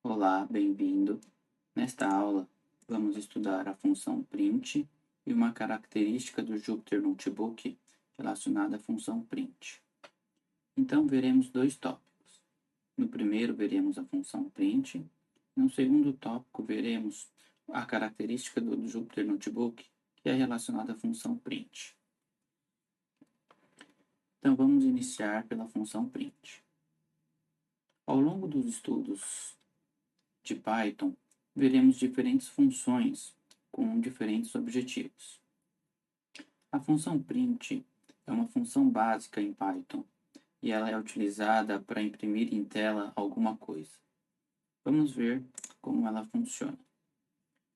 Olá, bem-vindo. Nesta aula, vamos estudar a função print e uma característica do Jupyter Notebook relacionada à função print. Então, veremos dois tópicos. No primeiro, veremos a função print. No segundo tópico, veremos a característica do Jupyter Notebook, que é relacionada à função print. Então, vamos iniciar pela função print. Ao longo dos estudos de Python, veremos diferentes funções com diferentes objetivos. A função print é uma função básica em Python e ela é utilizada para imprimir em tela alguma coisa. Vamos ver como ela funciona.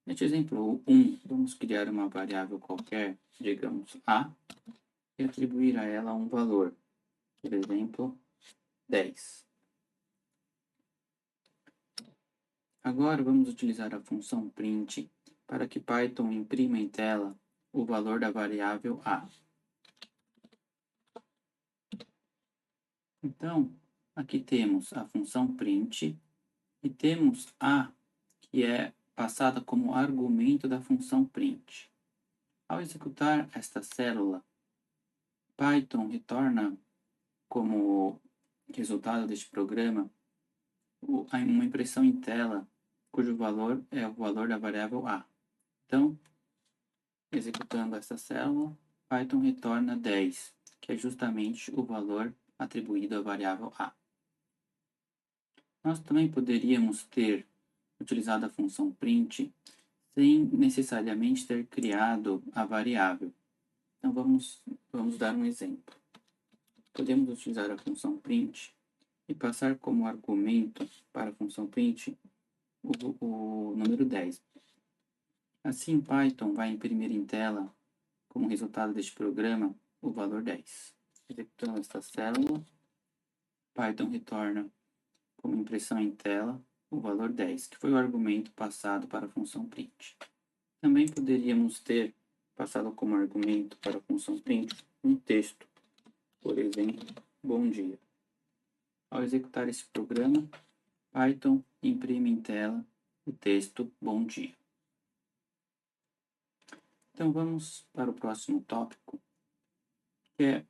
Neste exemplo 1, vamos criar uma variável qualquer, digamos A, e atribuir a ela um valor, por exemplo, 10. Agora vamos utilizar a função print para que Python imprima em tela o valor da variável A. Então, aqui temos a função print e temos A, que é passada como argumento da função print. Ao executar esta célula, Python retorna como resultado deste programa uma impressão em tela cujo valor é o valor da variável A. Então, executando essa célula, Python retorna 10, que é justamente o valor atribuído à variável A. Nós também poderíamos ter utilizado a função print sem necessariamente ter criado a variável. Então, vamos dar um exemplo. Podemos utilizar a função print e passar como argumento para a função print o número 10. Assim, Python vai imprimir em tela, como resultado deste programa, o valor 10. Executando esta célula, Python retorna como impressão em tela o valor 10, que foi o argumento passado para a função print. Também poderíamos ter passado como argumento para a função print um texto, por exemplo, bom dia. Ao executar esse programa, Python imprime em tela o texto bom dia. Então vamos para o próximo tópico, que é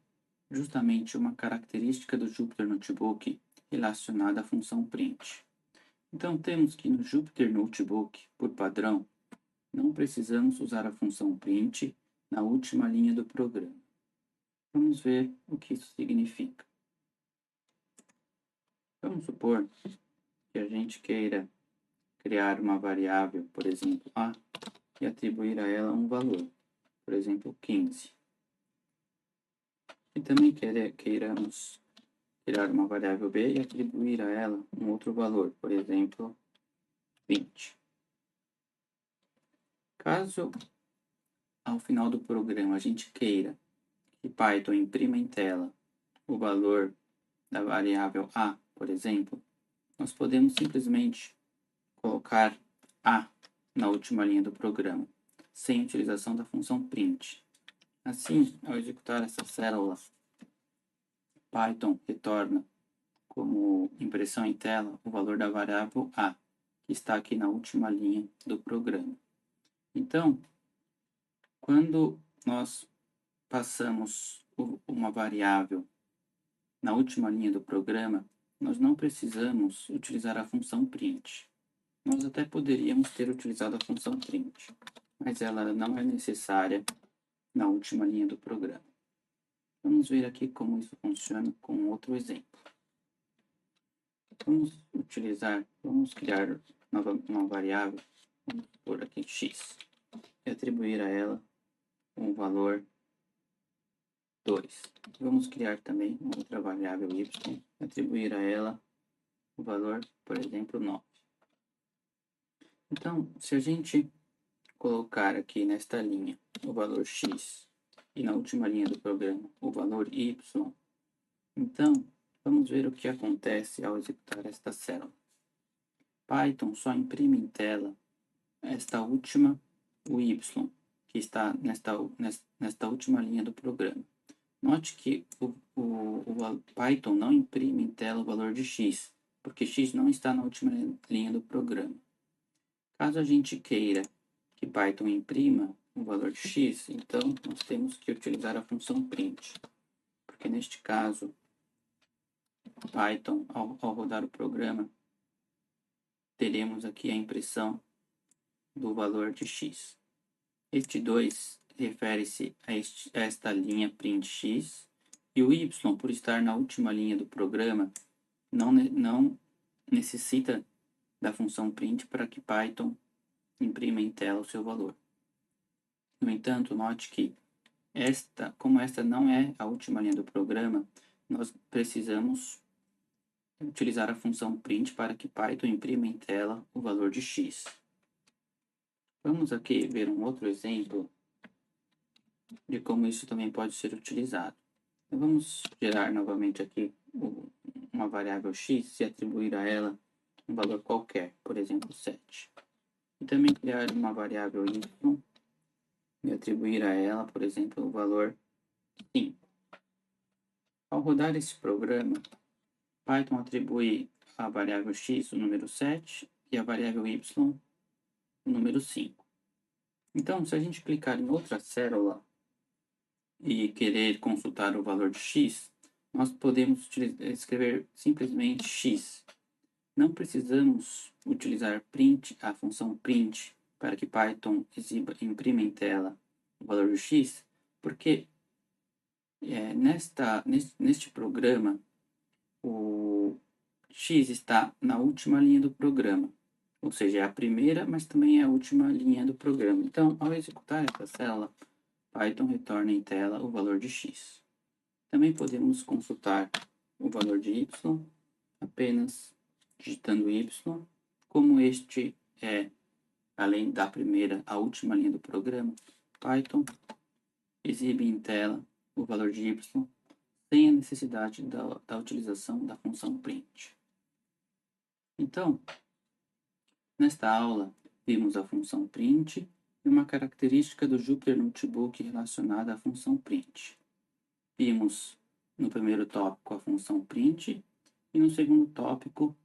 justamente uma característica do Jupyter Notebook relacionada à função print. Então temos que no Jupyter Notebook, por padrão, não precisamos usar a função print na última linha do programa. Vamos ver o que isso significa. Vamos supor que a gente queira criar uma variável, por exemplo, A, e atribuir a ela um valor, por exemplo, 15. E também queiramos criar uma variável B e atribuir a ela um outro valor, por exemplo, 20. Caso ao final do programa a gente queira que Python imprima em tela o valor da variável A, por exemplo, nós podemos simplesmente colocar A na última linha do programa, sem utilização da função print. Assim, ao executar essa célula, Python retorna como impressão em tela o valor da variável A, que está aqui na última linha do programa. Então, quando nós passamos uma variável na última linha do programa, nós não precisamos utilizar a função print. Nós até poderíamos ter utilizado a função print, mas ela não é necessária na última linha do programa. Vamos ver aqui como isso funciona com outro exemplo. Vamos criar uma variável, vamos pôr aqui x, e atribuir a ela um valor 2. Vamos criar também uma outra variável y, e atribuir a ela o valor, por exemplo, 9. Então, se a gente colocar aqui nesta linha o valor x e na última linha do programa o valor y, então vamos ver o que acontece ao executar esta célula. Python só imprime em tela esta última, o y, que está nesta última linha do programa. Note que o Python não imprime em tela o valor de x, porque x não está na última linha do programa. Caso a gente queira que Python imprima o valor de x, então nós temos que utilizar a função print, porque neste caso, Python, ao rodar o programa, teremos aqui a impressão do valor de x. Este 2 refere-se a esta linha print x, e o y, por estar na última linha do programa, não necessita da função print para que Python imprima em tela o seu valor. No entanto, note que como esta não é a última linha do programa, nós precisamos utilizar a função print para que Python imprima em tela o valor de x. Vamos aqui ver um outro exemplo de como isso também pode ser utilizado. Então, vamos gerar novamente aqui uma variável x e atribuir a ela um valor qualquer, por exemplo, 7. E também criar uma variável y e atribuir a ela, por exemplo, o valor 5. Ao rodar esse programa, Python atribui à variável x o número 7 e à variável y o número 5. Então, se a gente clicar em outra célula e querer consultar o valor de x, nós podemos escrever simplesmente x. Não precisamos utilizar a função print para que Python imprima em tela o valor de x, porque neste programa o x está na última linha do programa, ou seja, é a primeira, mas também é a última linha do programa. Então, ao executar essa célula, Python retorna em tela o valor de x. Também podemos consultar o valor de y apenas digitando y, como este é, além da primeira, a última linha do programa, Python exibe em tela o valor de y sem a necessidade da utilização da função print. Então, nesta aula, vimos a função print e uma característica do Jupyter Notebook relacionada à função print. Vimos no primeiro tópico a função print e no segundo tópico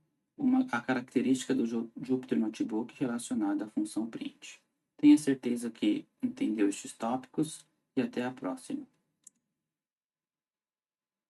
a característica do Jupyter Notebook relacionada à função print. Tenha certeza que entendeu estes tópicos e até a próxima.